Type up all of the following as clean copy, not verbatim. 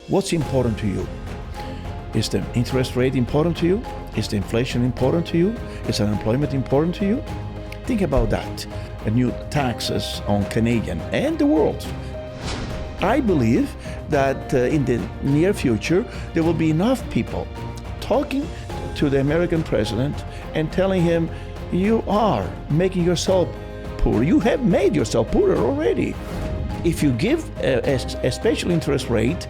What's important to you? Is the interest rate important to you? Is the inflation important to you? Is unemployment important to you? Think about that. New taxes on Canadian and the world. I believe that in the near future, there will be enough people talking to the American president and telling him, you are making yourself poor. You have made yourself poorer already. If you give a special interest rate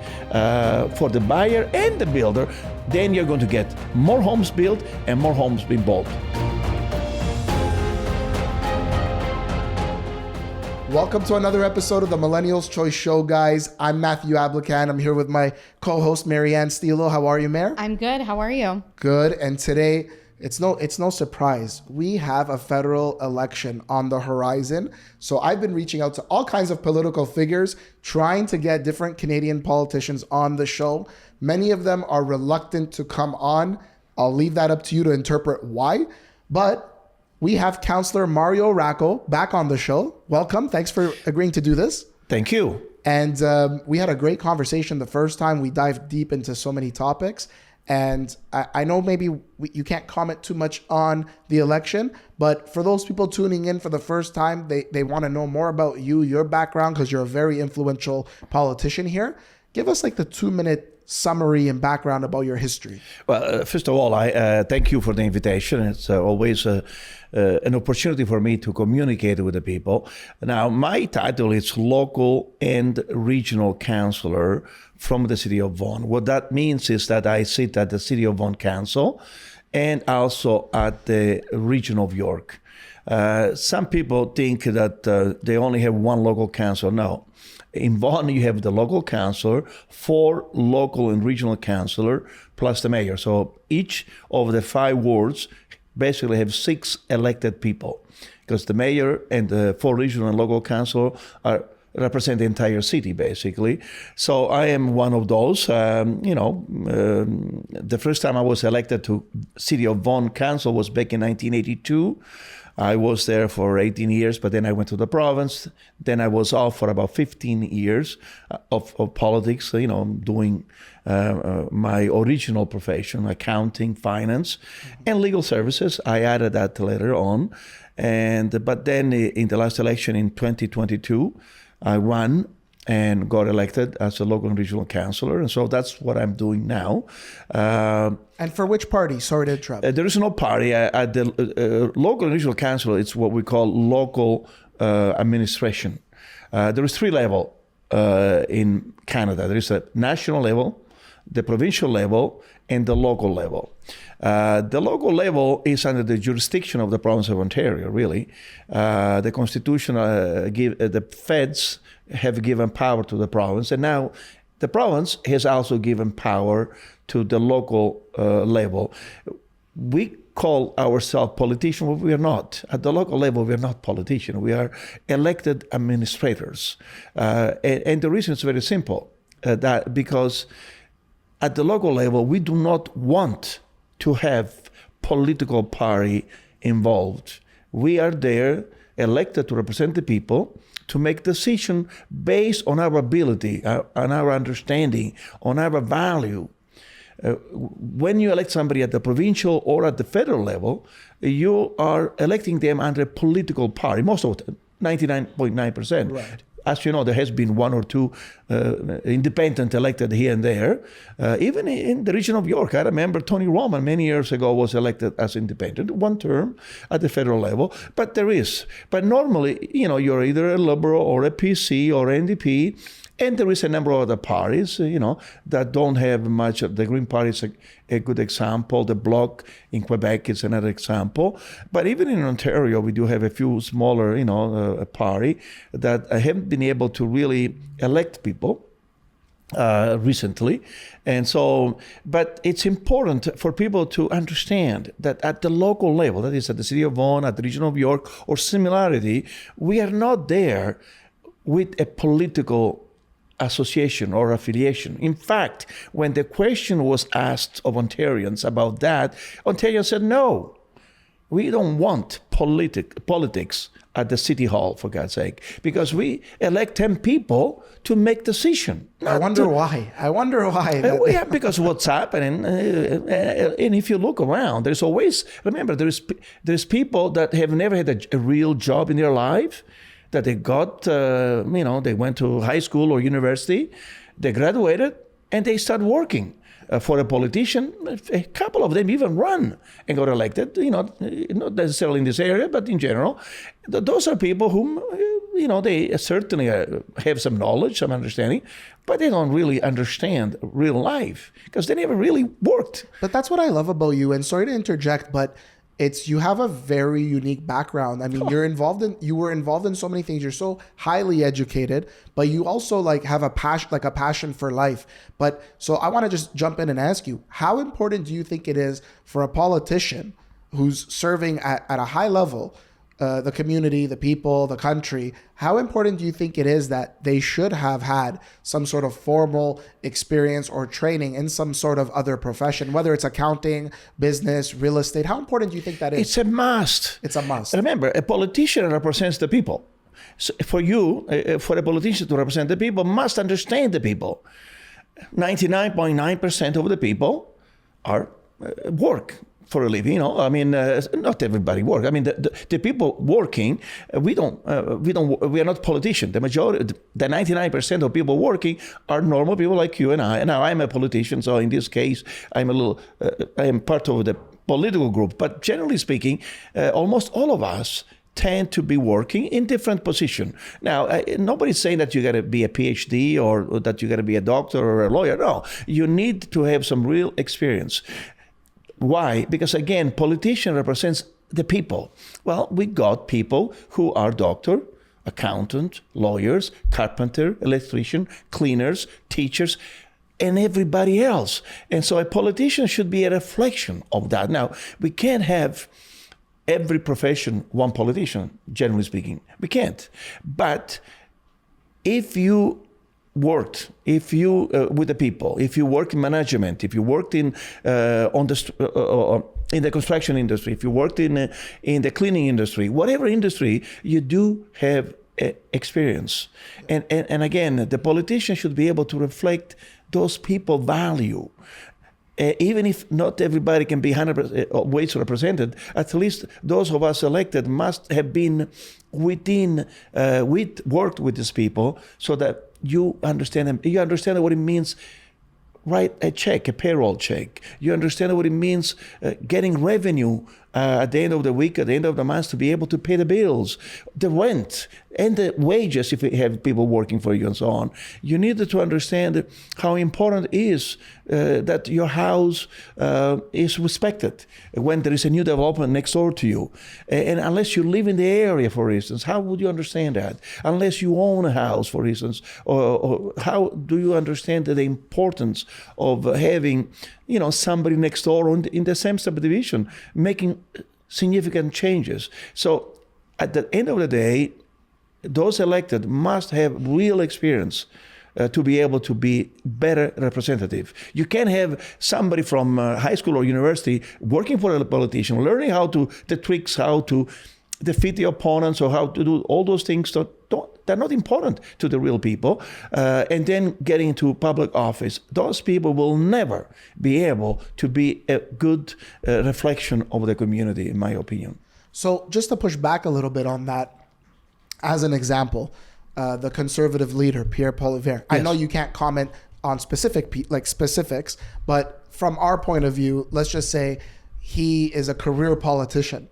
for the buyer and the builder, then you're going to get more homes built and more homes being bought. Welcome to another episode of the Millennials Choice show, guys. I'm 𝐷𝐸𝐵𝐿𝐵𝐿. I'm here with my co-host Maryanne 𝐷𝐸𝐵𝐿𝐵𝐿. How are you, Mare? I'm good. How are you? Good. And today, it's no surprise. We have a federal election on the horizon. So I've been reaching out to all kinds of political figures, trying to get different Canadian politicians on the show. Many of them are reluctant to come on. I'll leave that up to you to interpret why. But we have Councillor Mario Racco back on the show. Welcome. Thanks for agreeing to do this. Thank you. And we had a great conversation the first time. We dived deep into so many topics. And I know maybe you can't comment too much on the election, but for those people tuning in for the first time, they want to know more about you, your background, because you're a very influential politician here. Give us like the 2-minute summary and background about your history. Well, first of all, I thank you for the invitation. It's always an opportunity for me to communicate with the people. Now, my title is Local and Regional Councillor from the City of Vaughan. What that means is that I sit at the City of Vaughan Council and also at the Region of York. Some people think that they only have one local council. No. In Vaughan, you have the local councillor, 4 local and regional councillor, plus the mayor. So each of the 5 wards basically have 6 elected people, because the mayor and the 4 regional and local council represent the entire city, basically. So I am one of those. The first time I was elected to City of Vaughan Council was back in 1982. I was there for 18 years, but then I went to the province. Then I was off for about 15 years of politics, doing my original profession, accounting, finance, and legal services. I added that later on. But then in the last election in 2022, I ran and got elected as a local and regional councillor. And so that's what I'm doing now. And for which party? Sorry to interrupt. There is no party. At the local and regional council, it's what we call local administration. There is 3 levels in Canada. There is a national level, the provincial level, and the local level. The local level is under the jurisdiction of the province of Ontario, really. The Constitution, the feds have given power to the province, and now the province has also given power to the local level. We call ourselves politicians, but we are not. At the local level, we are not politicians. We are elected administrators. And the reason is very simple, that because at the local level, we do not want to have political party involved. We are there, elected to represent the people, to make decisions based on our ability, on our understanding, on our value. When you elect somebody at the provincial or at the federal level, you are electing them under a political party, most of it, 99.9%. Right. As you know, there has been 1 or 2 independent elected here and there. Even in the region of York, I remember Tony Roman many years ago was elected as independent, 1 term at the federal level. But there is. But normally, you're either a Liberal or a PC or NDP. And there is a number of other parties, that don't have much. The Green Party is a good example. The Bloc in Quebec is another example. But even in Ontario, we do have a few smaller, party that haven't been able to really elect people recently. And so, but it's important for people to understand that at the local level, that is at the City of Vaughan, at the Region of York, or similarity, we are not there with a political association or affiliation. In fact, when the question was asked of Ontarians about that, Ontarians said no. We don't want politics at the city hall, for God's sake, because we elect 10 people to make decision. I wonder why. Yeah, because what's happening, and if you look around, there's always, remember, there's people that have never had a real job in their life, that they got, they went to high school or university, they graduated, and they start working. For a politician, a couple of them even run and got elected, not necessarily in this area, but in general. Those are people whom, they certainly have some knowledge, some understanding, but they don't really understand real life because they never really worked. But that's what I love about you. And sorry to interject, but you have a very unique background. I mean, you were involved in so many things. You're so highly educated, but you also have a passion for life. But so I want to just jump in and ask you, how important do you think it is for a politician who's serving at a high level, the community, the people, the country? How important do you think it is that they should have had some sort of formal experience or training in some sort of other profession, whether it's accounting, business, real estate? How important do you think that is? It's a must. It's a must. Remember, a politician represents the people. So for a politician to represent the people, must understand the people. 99.9% of the people are work for a living, not everybody work. I mean, the people working, we are not politicians. The majority, the 99% of people working are normal people like you and I. Now, I'm a politician, so in this case, I am part of the political group. But generally speaking, almost all of us tend to be working in different positions. Now, nobody's saying that you got to be a PhD or that you got to be a doctor or a lawyer. No, you need to have some real experience. Why? Because again, politician represents the people. Well, we got people who are doctor, accountant, lawyers, carpenter, electrician, cleaners, teachers, and everybody else. And so a politician should be a reflection of that. Now, we can't have every profession one politician, generally speaking. We can't. But if you worked, with the people, if you work in management, if you worked in the construction industry, if you worked in the cleaning industry, whatever industry, you do have experience. And again, the politician should be able to reflect those people value. Even if not everybody can be 100% ways represented, at least those of us elected must have been worked with these people so that you understand them. You understand what it means, write a check, a payroll check. You understand what it means getting revenue at the end of the week, at the end of the month, to be able to pay the bills, the rent, and the wages if you have people working for you and so on. You need to understand how important it is that your house is respected when there is a new development next door to you. And unless you live in the area, for instance, how would you understand that? Unless you own a house, for instance, or how do you understand the importance of having somebody next door in the same subdivision making significant changes? So at the end of the day, those elected must have real experience to be able to be better representative. You can't have somebody from high school or university working for a politician, learning the tricks, how to defeat the opponents or how to do all those things. They're not important to the real people. And then getting into public office, those people will never be able to be a good reflection of the community, in my opinion. So just to push back a little bit on that, as an example, the conservative leader, Pierre Poilievre. Yes. I know you can't comment on specifics, but from our point of view, let's just say he is a career politician.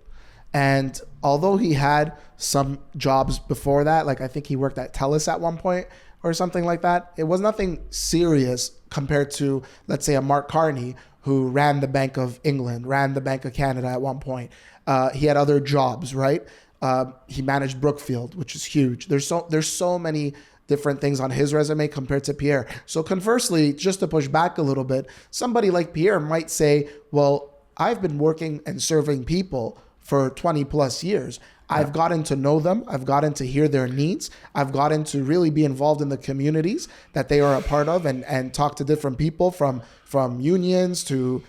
And although he had some jobs before that, I think he worked at TELUS at one point or something like that, it was nothing serious compared to, let's say, a Mark Carney who ran the Bank of England, ran the Bank of Canada at one point. He had other jobs, right? He managed Brookfield, which is huge. There's so many different things on his resume compared to Pierre. So conversely, just to push back a little bit, somebody like Pierre might say, well, I've been working and serving people for 20 plus years. I've gotten to know them. I've gotten to hear their needs. I've gotten to really be involved in the communities that they are a part of and talk to different people from unions to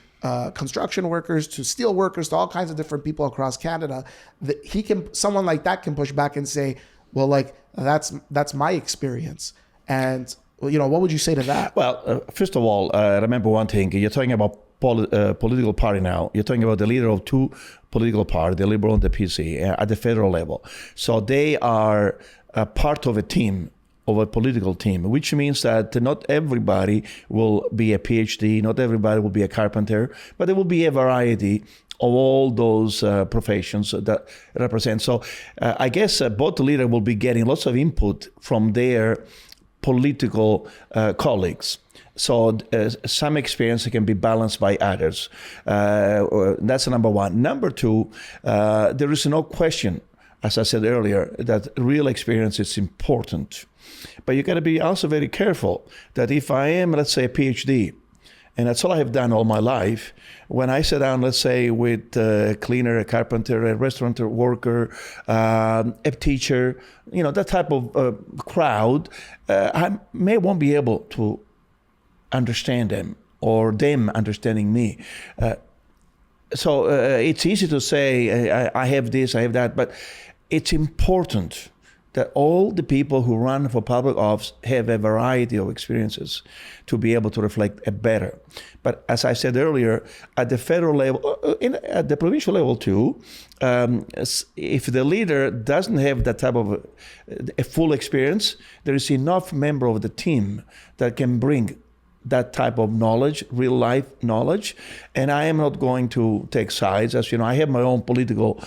construction workers to steel workers to all kinds of different people across Canada, that someone like that can push back and say, well, like that's my experience. And what would you say to that? Well, first of all, remember one thing. You're talking about political party now. You're talking about the leader of two political parties, the Liberal and the PC, at the federal level. So they are a part of a team, of a political team, which means that not everybody will be a PhD, not everybody will be a carpenter, but there will be a variety of all those professions that represent. So I guess both the leader will be getting lots of input from their political colleagues. So some experience can be balanced by others. That's number one. Number two, there is no question, as I said earlier, that real experience is important. But you got to be also very careful that if I am, let's say, a PhD, and that's all I have done all my life, when I sit down, let's say, with a cleaner, a carpenter, a restaurant worker, a teacher, that type of crowd, I won't be able to understand them or them understanding me. So it's easy to say, I have this, I have that, but it's important that all the people who run for public office have a variety of experiences to be able to reflect a better. But as I said earlier, at the federal level, at the provincial level too, if the leader doesn't have that type of a full experience, there is enough member of the team that can bring that type of knowledge, real life knowledge. And I am not going to take sides. As you know, I have my own political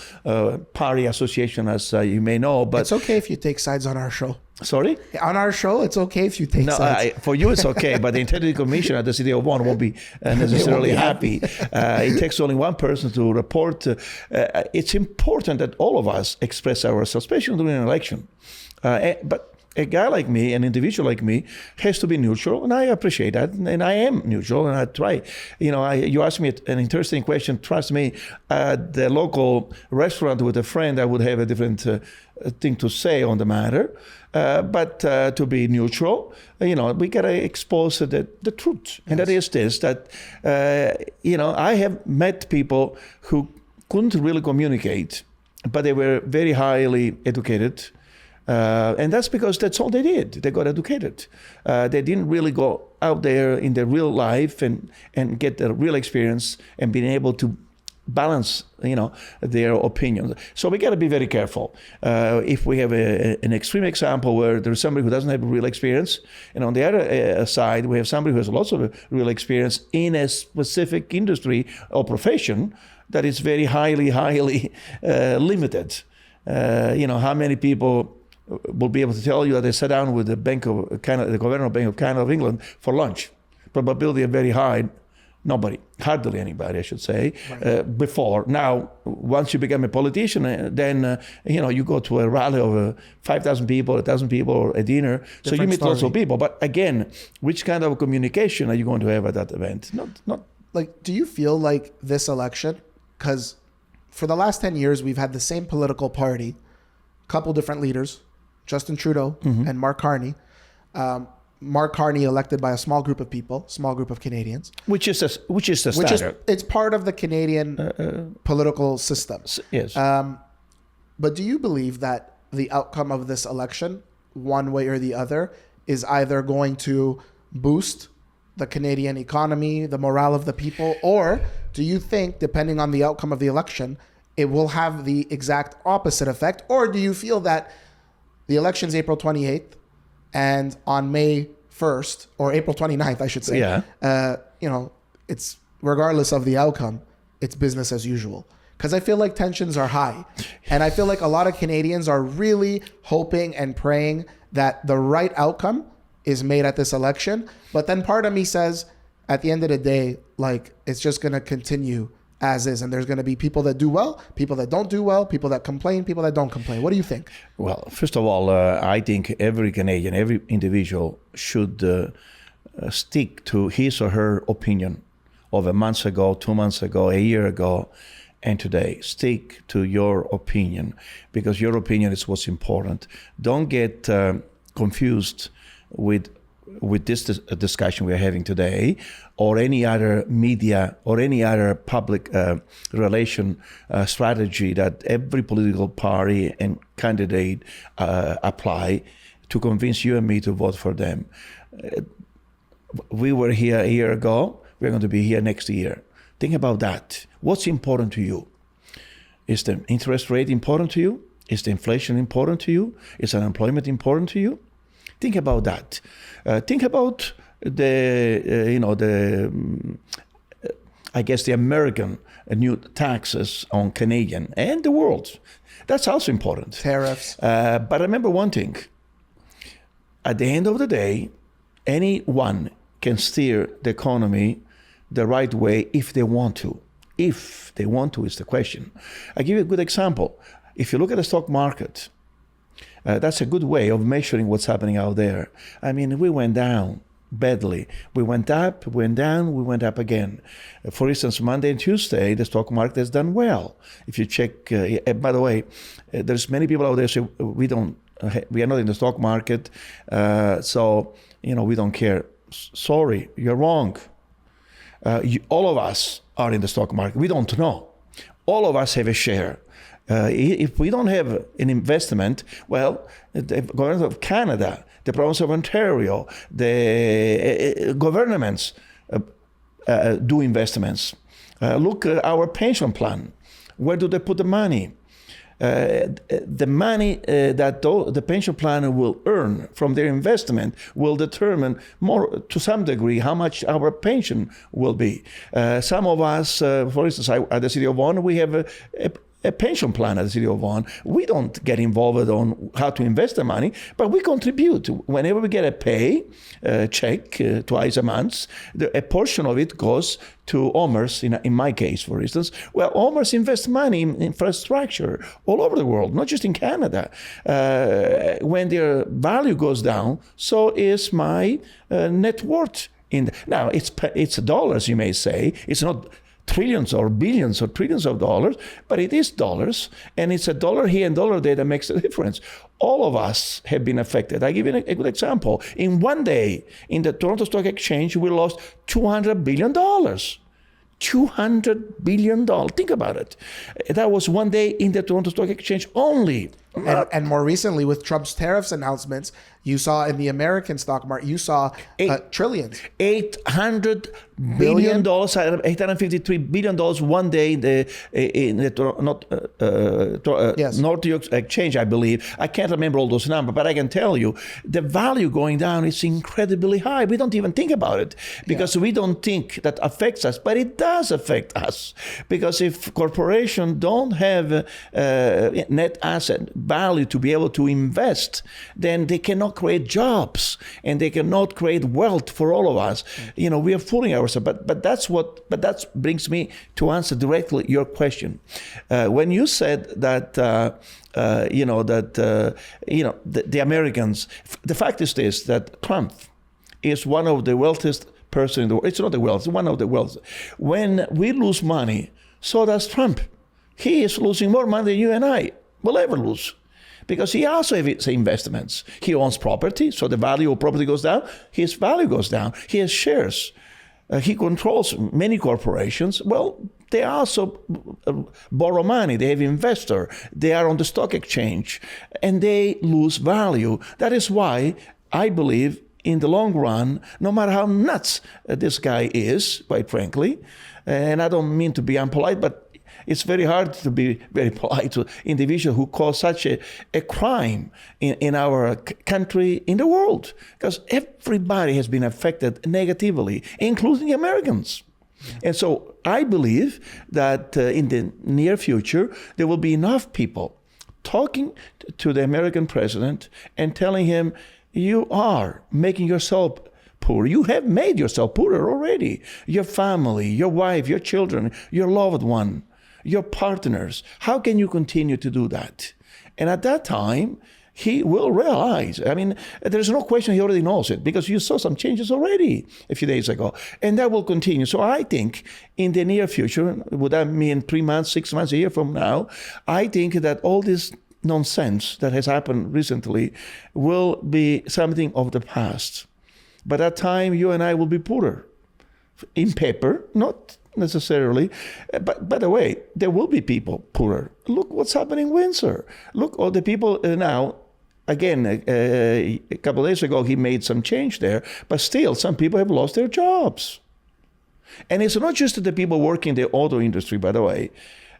party association, as you may know. But it's okay if you take sides on our show. Sorry? On our show, it's okay if you take sides. For you, it's okay. But the Integrity Commission at the City of Vaughan won't be necessarily happy. It takes only one person to report. It's important that all of us express ourselves, especially during an election. But a guy like me, an individual like me, has to be neutral, and I appreciate that, and I am neutral, and I try. You asked me an interesting question. Trust me, at the local restaurant with a friend, I would have a different thing to say on the matter. But to be neutral, we gotta expose the truth, and that is this: that I have met people who couldn't really communicate, but they were very highly educated. And that's because that's all they did. They got educated. They didn't really go out there in their real life and get the real experience and being able to balance, their opinions. So we got to be very careful. If we have an extreme example where there's somebody who doesn't have real experience, and on the other side, we have somebody who has lots of real experience in a specific industry or profession that is very highly limited. How many people will be able to tell you that they sat down with the Governor of Bank of Canada of England for lunch? Probability very high. Nobody, hardly anybody, I should say, right. Before. Now, once you become a politician, then you go to a rally of 5,000 people, 1,000 people, or a dinner. Different so you meet lots of people. But again, which kind of communication are you going to have at that event? Not. Like, do you feel like this election, because for the last 10 years we've had the same political party, couple different leaders, Justin Trudeau and Mark Carney. Mark Carney elected by a small group of people, small group of Canadians. Which is the standard. It's part of the Canadian political system. Yes. But do you believe that the outcome of this election, one way or the other, is either going to boost the Canadian economy, the morale of the people, or do you think, depending on the outcome of the election, it will have the exact opposite effect? Or do you feel that the election's April 28th and on May 1st, or April 29th, I should say, it's regardless of the outcome, it's business as usual? Because I feel like tensions are high. And I feel like a lot of Canadians are really hoping and praying that the right outcome is made at this election. But then part of me says, at the end of the day, like, it's just going to continue as is. And there's going to be people that do well, people that don't do well, people that complain, people that don't complain. What do you think? Well, first of all, I think every Canadian, every individual should stick to his or her opinion of a month ago, 2 months ago, a year ago, and today. Stick to your opinion, because your opinion is what's important. Don't get confused with with this discussion we're having today, or any other media or any other public relation strategy that every political party and candidate apply to convince you and me to vote for them. We were here a year ago. We're going to be here next year. Think about that. What's important to you? Is the interest rate important to you? Is the inflation important to you? Is unemployment important to you? Think about that. Think about the American new taxes on Canadian and the world. That's also important. Tariffs. But remember one thing. At the end of the day, anyone can steer the economy the right way if they want to. If they want to is the question. I'll give you a good example. If you look at the stock market, that's a good way of measuring what's happening out there. I mean, we went down badly. We went up, went down, we went up again. For instance, Monday and Tuesday, the stock market has done well. If you check, by the way, there's many people out there say we are not in the stock market, so we don't care. Sorry, you're wrong. All of us are in the stock market. We don't know. All of us have a share. If we don't have an investment, well, the government of Canada, the province of Ontario, the governments do investments. Look at our pension plan. Where do they put the money? The money that the pension plan will earn from their investment will determine more, to some degree, how much our pension will be. Some of us, for instance, at the City of Vaughan, we have a pension plan at the City of Vaughan. We don't get involved on how to invest the money, but we contribute. Whenever we get a pay check twice a month, a portion of it goes to 𝐬𝐻𝐫𝐸, in my case, for instance. Well, 𝐬𝐻𝐫𝐸 invests money in infrastructure all over the world, not just in Canada. When their value goes down, so is my net worth. Now, it's dollars, you may say. It's not trillions or billions or trillions of dollars, but it is dollars, and it's a dollar here and dollar there that makes the difference. All of us have been affected. I give you a good example. In one day, in the Toronto Stock Exchange, we lost $200 billion. $200 billion. Think about it. That was one day in the Toronto Stock Exchange only. And more recently, with Trump's tariffs announcements, you saw in the American stock market, you saw trillions. $800 billion, $853 billion one day in the North York Exchange, I believe. I can't remember all those numbers, but I can tell you the value going down is incredibly high. We don't even think about it because we don't think that affects us, but it does affect us. Because if corporations don't have net asset value to be able to invest, then they cannot create jobs and they cannot create wealth for all of us. We are fooling ourselves. But that brings me to answer directly your question. When you said that the Americans, the fact is this, that Trump is one of the wealthiest person in the world. It's not the wealth, it's one of the wealth. When we lose money, so does Trump. He is losing more money than you and I will ever lose, because he also has investments. He owns property, so the value of property goes down, his value goes down. He has shares. He controls many corporations. Well, they also borrow money. They have investors. They are on the stock exchange, and they lose value. That is why I believe in the long run, no matter how nuts this guy is, quite frankly, and I don't mean to be impolite, but it's very hard to be very polite to individuals who cause such a crime in our country, in the world, because everybody has been affected negatively, including Americans. And so I believe that in the near future, there will be enough people talking to the American president and telling him, you are making yourself poor. You have made yourself poorer already. Your family, your wife, your children, your loved one, your partners. How can you continue to do that? And at that time, he will realize, I mean, there's no question he already knows it, because you saw some changes already a few days ago, and that will continue. So I think in the near future, would that mean 3 months, 6 months, a year from now, I think that all this nonsense that has happened recently will be something of the past. By that time, you and I will be poorer. In paper, not necessarily. But by the way, there will be people poorer. Look what's happening in Windsor. Look, all the people now, again, a couple of days ago, he made some change there, but still, some people have lost their jobs. And it's not just the people working in the auto industry, by the way.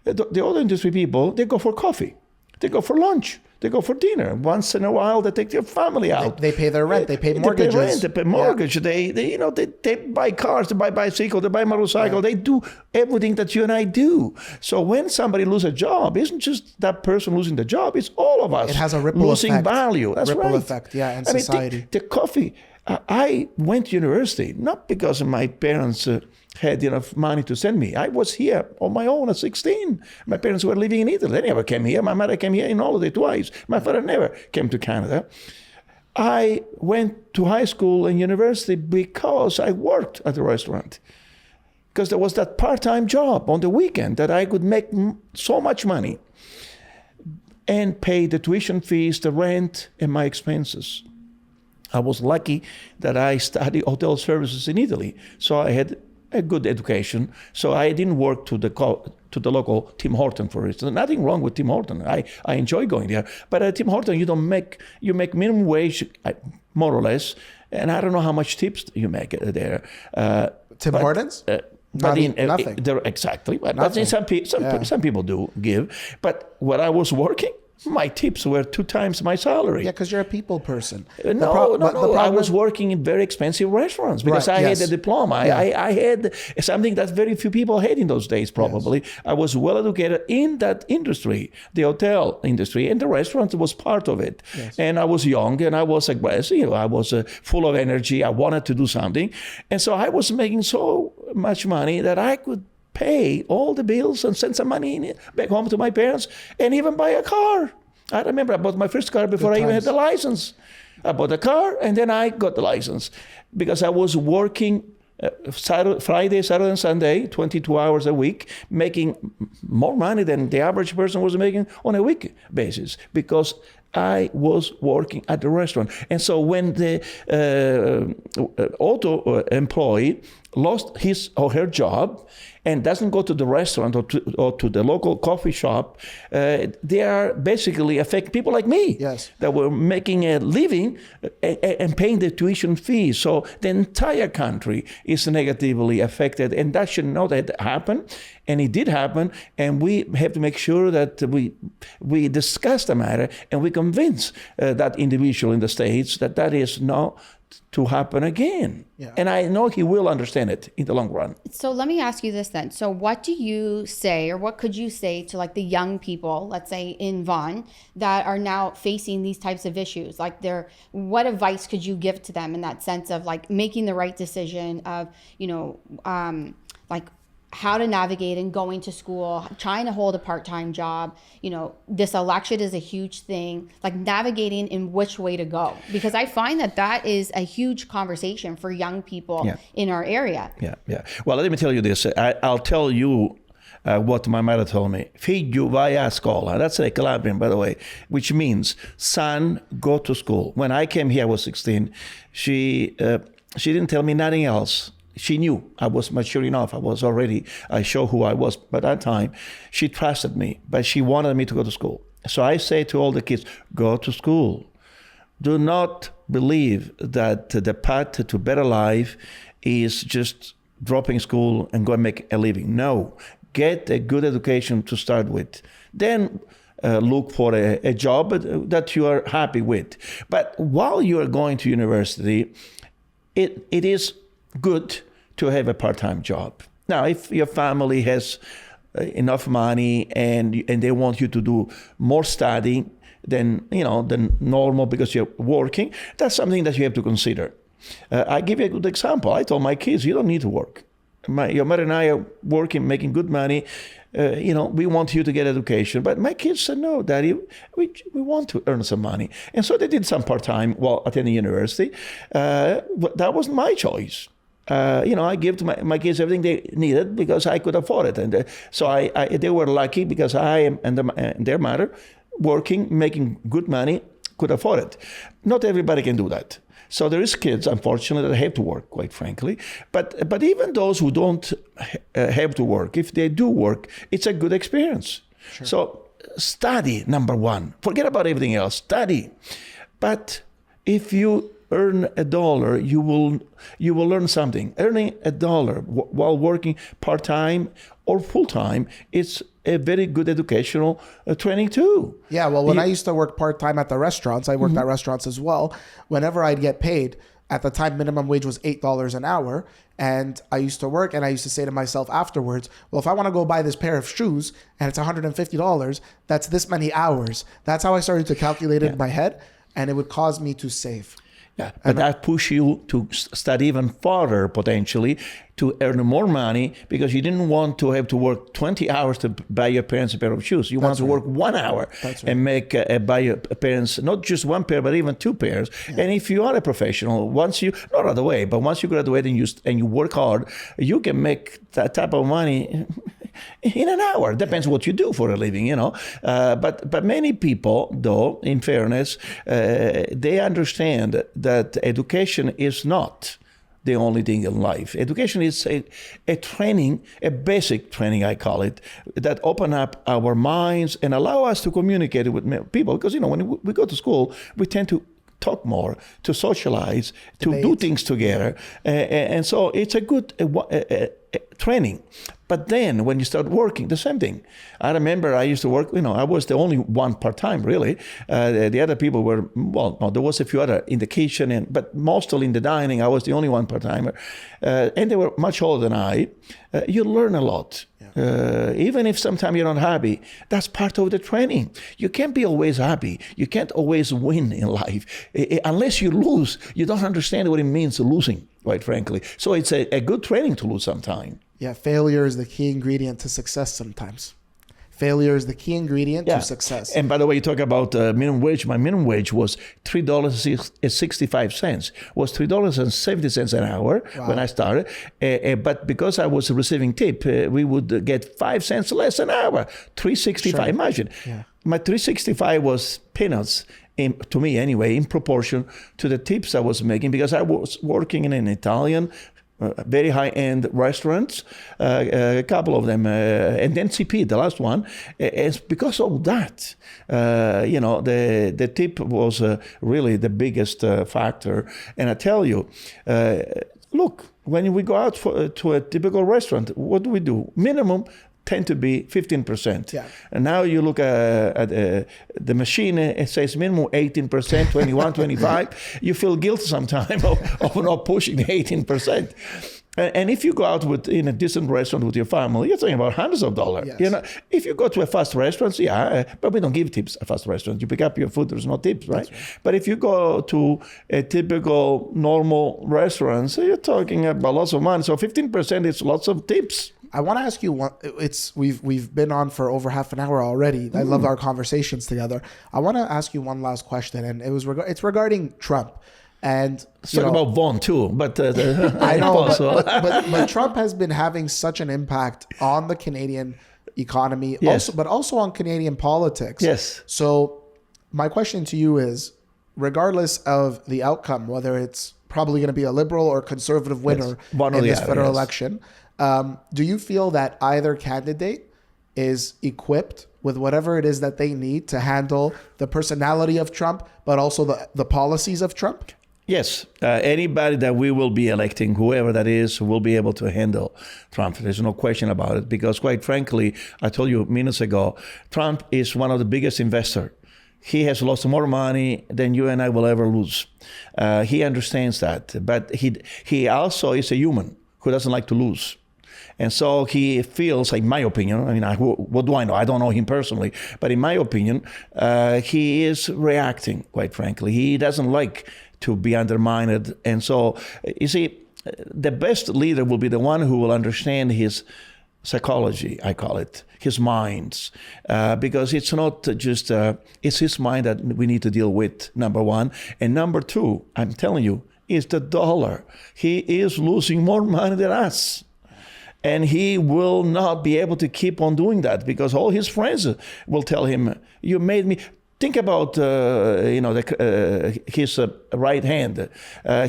The auto industry people, they go for coffee. They go for lunch. They go for dinner. Once in a while, they take their family out. They pay their rent. They pay mortgages. They pay rent. They pay mortgage. Yeah. They buy cars. They buy bicycles. They buy motorcycles. Yeah. They do everything that you and I do. So when somebody loses a job, it isn't just that person losing the job. It's all of us. It has a ripple losing effect. value. That's ripple right. effect. Yeah, in society. Mean, the coffee. I went to university not because my parents had enough money to send me. I was here on my own at 16. My parents were living in Italy. They never came here. My mother came here in holiday twice. My father never came to Canada. I went to high school and university because I worked at a restaurant. Because there was that part-time job on the weekend that I could make so much money and pay the tuition fees, the rent, and my expenses. I was lucky that I studied hotel services in Italy. So I had a good education, so I didn't work to the local Tim Horton, for instance. Nothing wrong with Tim Horton. I enjoy going there. But at Tim Horton, you make minimum wage, more or less, and I don't know how much tips you make there. Tim Hortons? Nothing. Exactly. But some people do give. But when I was working, my tips were 2 times my salary. Yeah, because you're a people person. No. I was working in very expensive restaurants because I had a diploma. Yeah. I had something that very few people had in those days, probably. Yes. I was well educated in that industry, the hotel industry, and the restaurant was part of it. Yes. And I was young and I was aggressive. I was full of energy. I wanted to do something. And so I was making so much money that I could pay all the bills and send some money back home to my parents and even buy a car. I remember I bought my first car before I even had the license. I bought a car and then I got the license because I was working Friday, Saturday, and Sunday, 22 hours a week, making more money than the average person was making on a week basis because I was working at the restaurant. And so when the auto employee lost his or her job and doesn't go to the restaurant or to the local coffee shop, they are basically affecting people like me that were making a living and paying the tuition fees. So the entire country is negatively affected, and that should not happen. And it did happen, and we have to make sure that we discuss the matter and we convince that individual in the States that is not to happen again. Yeah. And I know he will understand it in the long run. So let me ask you this then. So what do you say, or what could you say to like the young people, let's say in Vaughan, that are now facing these types of issues? Like what advice could you give to them in that sense of like making the right decision of, like how to navigate and going to school, trying to hold a part-time job, this election is a huge thing, like navigating in which way to go. Because I find that is a huge conversation for young people in our area. Yeah. Well, let me tell you this. I'll tell you what my mother told me. Figlio, vai a scuola. That's a Calabrian, by the way, which means, son, go to school. When I came here, I was 16. She didn't tell me nothing else. She knew I was mature enough. I showed who I was by that time. She trusted me, but she wanted me to go to school. So I say to all the kids, go to school. Do not believe that the path to better life is just dropping school and go and make a living. No, get a good education to start with. Then look for a job that you are happy with. But while you are going to university, it is good to have a part-time job. Now, if your family has enough money and they want you to do more studying than normal because you're working, that's something that you have to consider. I give you a good example. I told my kids, you don't need to work. Your mother and I are working, making good money. We want you to get education. But my kids said, no, Daddy, we want to earn some money. And so they did some part-time while attending university. That wasn't my choice. I give to my kids everything they needed because I could afford it. And so they were lucky because I and their mother working, making good money, could afford it. Not everybody can do that. So there is kids, unfortunately, that have to work, quite frankly. But even those who don't have to work, if they do work, it's a good experience. Sure. So study, number one. Forget about everything else. Study. But if you earn $1, you will learn something. Earning $1 while working part-time or full-time, it's a very good educational training too. Yeah, well, when I used to work part-time at the restaurants, I worked at restaurants as well. Whenever I'd get paid, at the time, minimum wage was $8 an hour. And I used to work and I used to say to myself afterwards, well, if I want to go buy this pair of shoes and it's $150, that's this many hours. That's how I started to calculate it in my head, and it would cause me to save. Yeah, but that push you to study even further, potentially, to earn more money, because you didn't want to have to work 20 hours to buy your parents a pair of shoes. You want to work 1 hour and make buy your parents not just one pair, but even 2 pairs. Yeah. And if you are a professional, once you, not right away, but once you graduate and you work hard, you can make that type of money in an hour. Depends what you do for a living, you know. But many people, though, in fairness, they understand that education is not the only thing in life. Education is a training, a basic training, I call it, that open up our minds and allow us to communicate with people. Because, you know, when we go to school, we tend to talk more, to socialize, to do things together. And so it's a good training. But then when you start working, the same thing. I remember I used to work, you know, I was the only one part-time, really. The other people were, well, no, there was a few other in the kitchen, but mostly in the dining, I was the only one part-timer. And they were much older than I. You learn a lot. Even if sometimes you're not happy, that's part of the training. You can't be always happy. You can't always win in life. Unless you lose, you don't understand what it means losing, quite frankly. So it's a good training to lose sometime. Yeah, failure is the key ingredient to success sometimes. Failure is the key ingredient to success. And by the way, you talk about minimum wage. My minimum wage was $3.65. Was $3.70 an hour when I started. But because I was receiving tip, we would get 5 cents less an hour. $3.65. Imagine. Yeah. My $3.65 was peanuts. To me anyway, in proportion to the tips I was making, because I was working in an Italian very high-end restaurants, a couple of them, and then CP, the last one. It's because of that, you know, the tip was really the biggest factor. And I tell you, look, when we go out to a typical restaurant, what do? Minimum tend to be 15%. Yeah. And now you look at the machine, it says minimum 18%, 21, 25. You feel guilty sometimes of not pushing the 18%. And if you go out in a decent restaurant with your family, you're talking about hundreds of dollars. Yes. You know, if you go to a fast restaurant, but we don't give tips at fast restaurants. You pick up your food, there's no tips, right? But if you go to a typical normal restaurant, so you're talking about lots of money. So 15% is lots of tips. I want to ask you one. We've been on for over half an hour already. I love our conversations together. I want to ask you one last question, and it's regarding Trump. And talk about Vaughn too, but I know, but Trump has been having such an impact on the Canadian economy, also on Canadian politics. Yes. So my question to you is, regardless of the outcome, whether it's probably going to be a liberal or conservative winner in this federal election, do you feel that either candidate is equipped with whatever it is that they need to handle the personality of Trump, but also the policies of Trump? Yes. Anybody that we will be electing, whoever that is, will be able to handle Trump. There's no question about it. Because quite frankly, I told you minutes ago, Trump is one of the biggest investors. He has lost more money than you and I will ever lose. He understands that. But he also is a human who doesn't like to lose. And so he feels, in my opinion, I mean, what do I know? I don't know him personally. But in my opinion, he is reacting, quite frankly. He doesn't like to be undermined. And so, you see, the best leader will be the one who will understand his psychology, I call it, his minds. Because it's not just, it's his mind that we need to deal with, number one. And number two, I'm telling you, is the dollar. He is losing more money than us. And he will not be able to keep on doing that because all his friends will tell him, you made me. think about his right hand.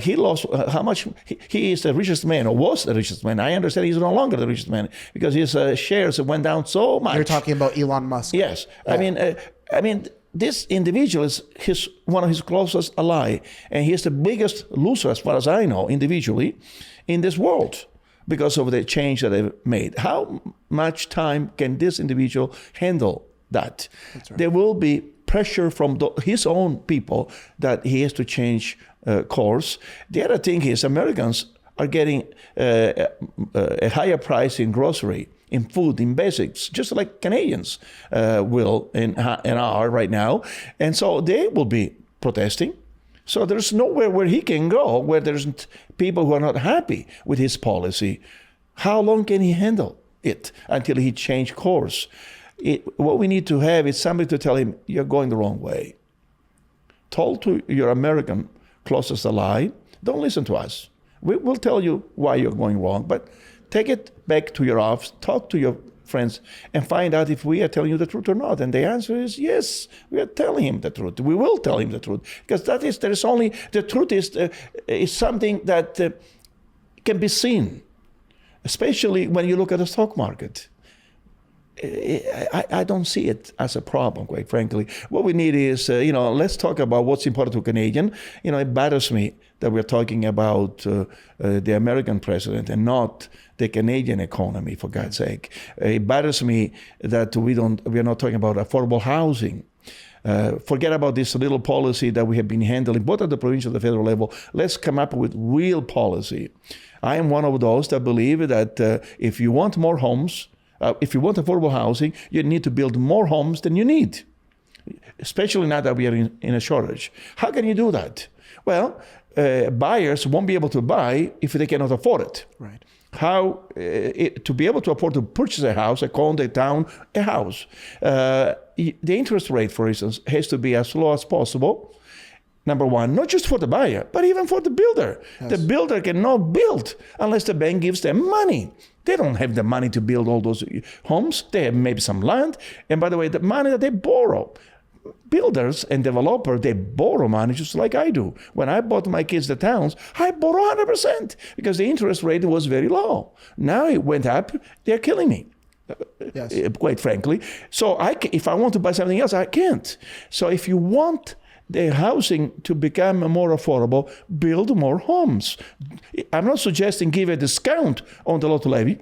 He lost how much? He is the richest man, or was the richest man. I understand he's no longer the richest man because his shares went down so much. You're talking about Elon Musk. Yes, Yeah. I mean, this individual is one of his closest ally, and he's the biggest loser, as far as I know, individually, in this world because of the change that they've made. How much time can this individual handle that? Right. There will be pressure from his own people that he has to change course. The other thing is Americans are getting a higher price in grocery, in food, in basics, just like Canadians will and are right now. And so they will be protesting. So there's nowhere where he can go where there's people who are not happy with his policy. How long can he handle it until he change course? What we need to have is somebody to tell him, you're going the wrong way. Told to your American closest ally, don't listen to us. We'll tell you why you're going wrong, but take it back to your office, talk to your friends, and find out if we are telling you the truth or not. And the answer is yes, we are telling him the truth. We will tell him the truth, because the truth is something that can be seen, especially when you look at the stock market. I don't see it as a problem, quite frankly. What we need is, let's talk about what's important to Canadian. It bothers me that we're talking about the American president and not the Canadian economy, for God's sake. It bothers me that we're not talking about affordable housing. Forget about this little policy that we have been handling, both at the provincial and the federal level. Let's come up with real policy. I am one of those that believe that if you want more homes, if you want affordable housing, you need to build more homes than you need, especially now that we are in a shortage. How can you do that? Well, buyers won't be able to buy if they cannot afford it. Right. How to be able to afford to purchase a house, a condo, a town, a house. The interest rate, for instance, has to be as low as possible. Number one, not just for the buyer, but even for the builder. Yes. The builder cannot build unless the bank gives them money. They don't have the money to build all those homes. They have maybe some land. And by the way, the money that they borrow, builders and developers, they borrow money just like I do. When I bought my kids the towns, I borrow 100% because the interest rate was very low. Now it went up. They're killing me. Yes. Quite frankly. So if I want to buy something else, I can't. So if you want the housing to become more affordable, build more homes. I'm not suggesting give a discount on the lot levy.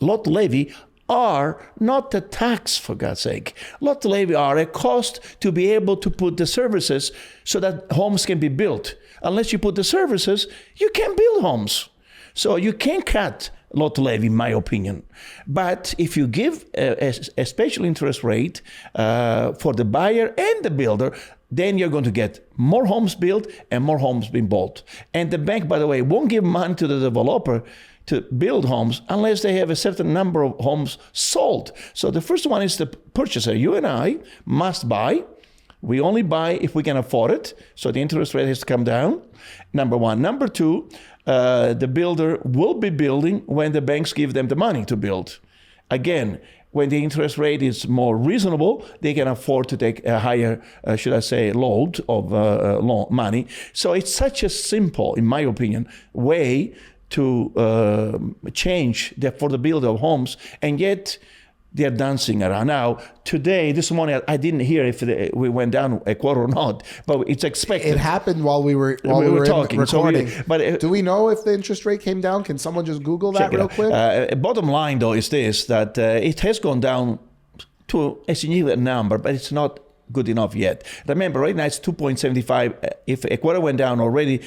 Lot levy are not a tax, for God's sake. Lot levy are a cost to be able to put the services so that homes can be built. Unless you put the services, you can't build homes. So you can't cut lot levy, in my opinion. But if you give a special interest rate for the buyer and the builder, then you're going to get more homes built and more homes being bought. And the bank, by the way, won't give money to the developer to build homes unless they have a certain number of homes sold. So the first one is the purchaser. You and I must buy. We only buy if we can afford it. So the interest rate has to come down, number one. Number two, the builder will be building when the banks give them the money to build. Again, when the interest rate is more reasonable, they can afford to take a higher, load of loan money. So it's such a simple, in my opinion, way to change the affordability of homes, and yet they're dancing around. Now, this morning, I didn't hear if we went down a quarter or not, but it's expected. It happened while we were talking, recording. Do we know if the interest rate came down? Can someone just Google that real quick? Bottom line, though, is this, that it has gone down to a significant number, but it's not good enough yet. Remember, right now it's 2.75. If a quarter went down already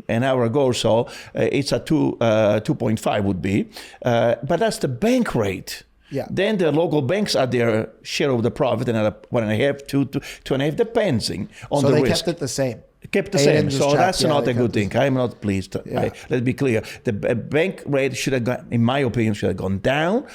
an hour ago or so, it's at 2.5 would be. But that's the bank rate. Yeah. Then the local banks are their share of the profit, another 1.5 to 2.5, depending on the risk. So they kept it the same. Kept the same. So that's not a good thing. I'm not pleased. Yeah. Let's be clear. The bank rate should have gone, in my opinion, should have gone down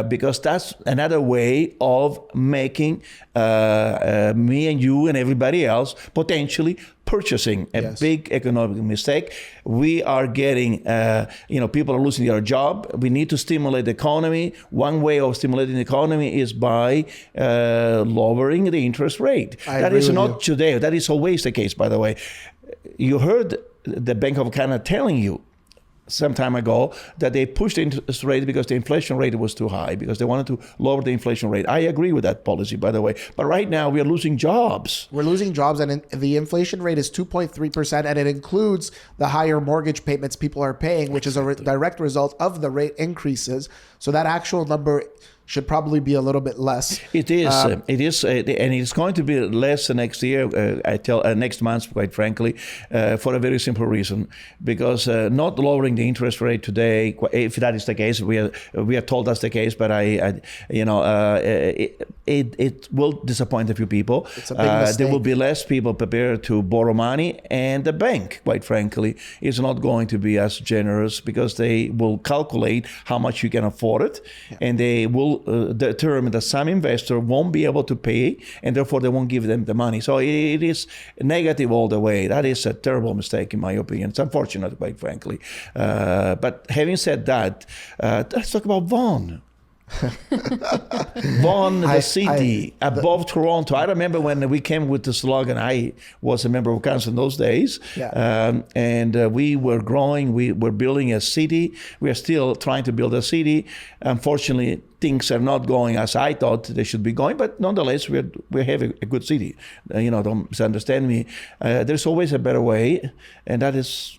because that's another way of making me and you and everybody else potentially purchasing a Yes. big economic mistake. We are getting, people are losing their job. We need to stimulate the economy. One way of stimulating the economy is by lowering the interest rate. That agree is with not you. today. That is always the case, by the way. You heard the Bank of Canada telling you some time ago that they pushed the interest rate because the inflation rate was too high, because they wanted to lower the inflation rate. I agree with that policy, by the way. But right now we are losing jobs. We're losing jobs, and the inflation rate is 2.3%, and it includes the higher mortgage payments people are paying, which is a direct result of the rate increases. So that actual number should probably be a little bit less. It is, and it's going to be less next year. Next month, quite frankly, for a very simple reason, because not lowering the interest rate today, if that is the case, we are told that's the case, but it will disappoint a few people. It's a big mistake. There will be less people prepared to borrow money, and the bank, quite frankly, is not going to be as generous, because they will calculate how much you can afford it, and they will determine that some investor won't be able to pay, and therefore they won't give them the money. So it is negative all the way. That is a terrible mistake, in my opinion. It's unfortunate, quite frankly. But having said that, let's talk about Vaughan. Vaughan, the city above Toronto. I remember when we came with the slogan. I was a member of council in those days, and we were growing. We were building a city. We are still trying to build a city. Unfortunately, things are not going as I thought they should be going. But nonetheless, we have a good city. Don't misunderstand me. There's always a better way, and that is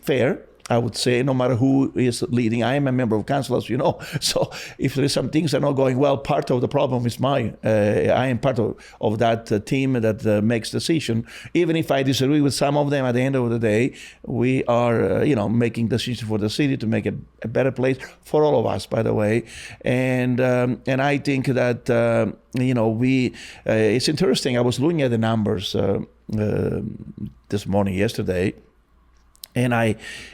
fair. I would say, no matter who is leading. I am a member of council, as you know. So if there is some things that are not going well, part of the problem is mine. I am part of that team that makes decision. Even if I disagree with some of them, at the end of the day, we are, making decisions for the city to make a better place for all of us, by the way. And I think that, it's interesting. I was looking at the numbers yesterday. And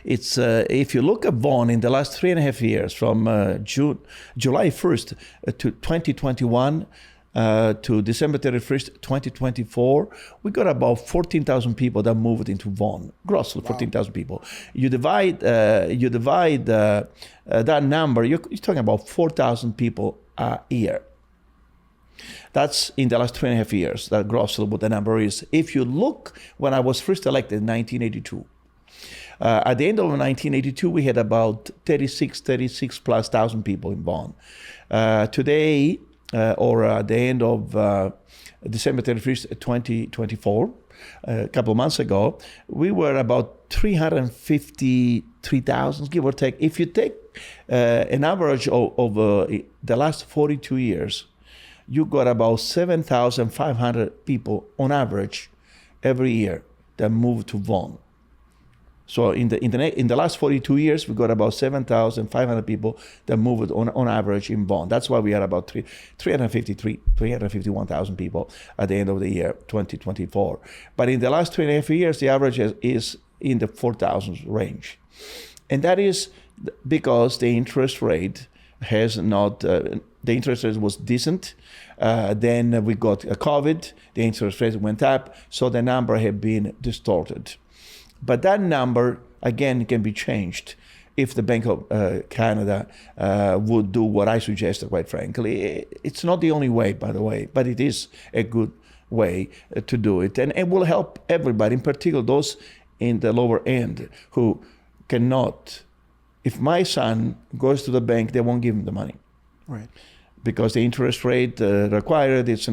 if you look at Vaughan in the last 3.5 years, from July 1st to 2021 to December 31st, 2024, we got about 14,000 people that moved into Vaughan. Grossly, 14,000 people. You divide that number, you're talking about 4,000 people a year. That's in the last 2.5 years. That grossly what the number is. If you look when I was first elected in 1982. At the end of 1982, we had about 36 plus thousand people in Vaughan. Today, or at the end of December 31st, 2024, a couple of months ago, we were about 353,000, give or take. If you take an average of the last 42 years, you got about 7,500 people on average every year that moved to Vaughan. So in the last 42 years, we got about 7,500 people that moved on average in Vaughan. That's why we are about 351,000 people at the end of the year, 2024. But in the last 2.5 years, the average is in the 4,000 range. And that is because the interest rate has not, the interest rate was decent. Then we got COVID, the interest rate went up, so the number had been distorted. But that number, again, can be changed if the Bank of Canada would do what I suggested, quite frankly. It's not the only way, by the way, but it is a good way to do it. And it will help everybody, in particular those in the lower end who cannot. If my son goes to the bank, they won't give him the money. Right. Because the interest rate required, it's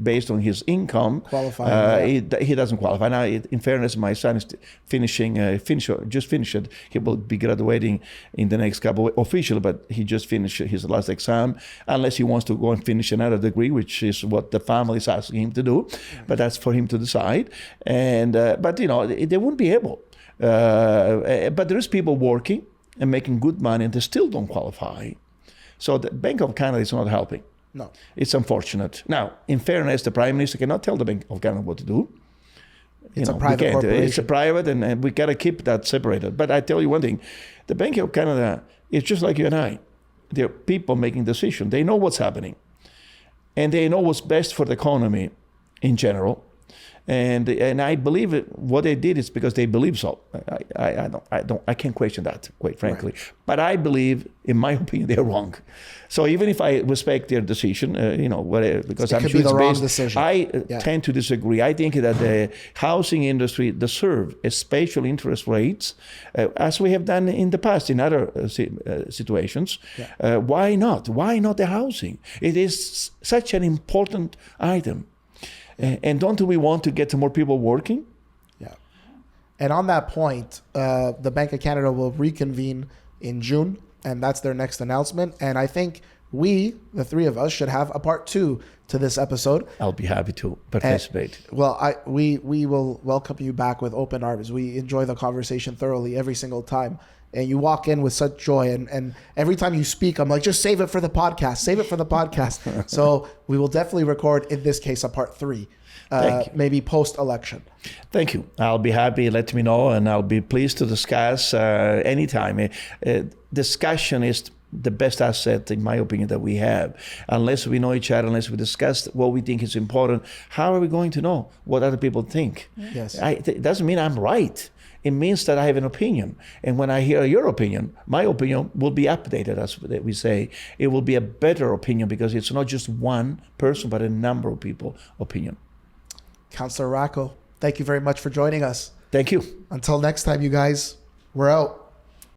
based on his income. Qualifying. He doesn't qualify. Now, in fairness, my son is just finished. He will be graduating in the next couple of officially, but he just finished his last exam, unless he wants to go and finish another degree, which is what the family is asking him to do. But that's for him to decide. And but they won't be able. But there is people working and making good money, and they still don't qualify. So the Bank of Canada is not helping. No. It's unfortunate. Now, in fairness, the Prime Minister cannot tell the Bank of Canada what to do. It's a private corporation. It's a private, and we got to keep that separated. But I tell you one thing, the Bank of Canada is just like you and I. They're people making decisions. They know what's happening. And they know what's best for the economy in general. And I believe what they did is because they believe so. I can't question that, quite frankly. Right. But I believe, in my opinion, they're wrong. So even if I respect their decision, because I'm could sure be the it's wrong based, decision. I tend to disagree. I think that the housing industry deserves special interest rates, as we have done in the past in other situations. Yeah. Why not? Why not the housing? It is such an important item. And don't we want to get more people working? Yeah. And on that point, the Bank of Canada will reconvene in June, and that's their next announcement. And I think we, the three of us, should have a part 2 to this episode. I'll be happy to participate. We will welcome you back with open arms. We enjoy the conversation thoroughly every single time. And you walk in with such joy. And every time you speak, I'm like, just save it for the podcast. Save it for the podcast. So we will definitely record, in this case, a part 3. Maybe post-election. Thank you. I'll be happy. Let me know, and I'll be pleased to discuss anytime. Discussion is the best asset, in my opinion, that we have. Unless we know each other, unless we discuss what we think is important, how are we going to know what other people think? Yes. It doesn't mean I'm right. It means that I have an opinion. And when I hear your opinion, my opinion will be updated, as we say. It will be a better opinion because it's not just one person, but a number of people opinion. Councillor Racco, thank you very much for joining us. Thank you. Until next time, you guys, we're out.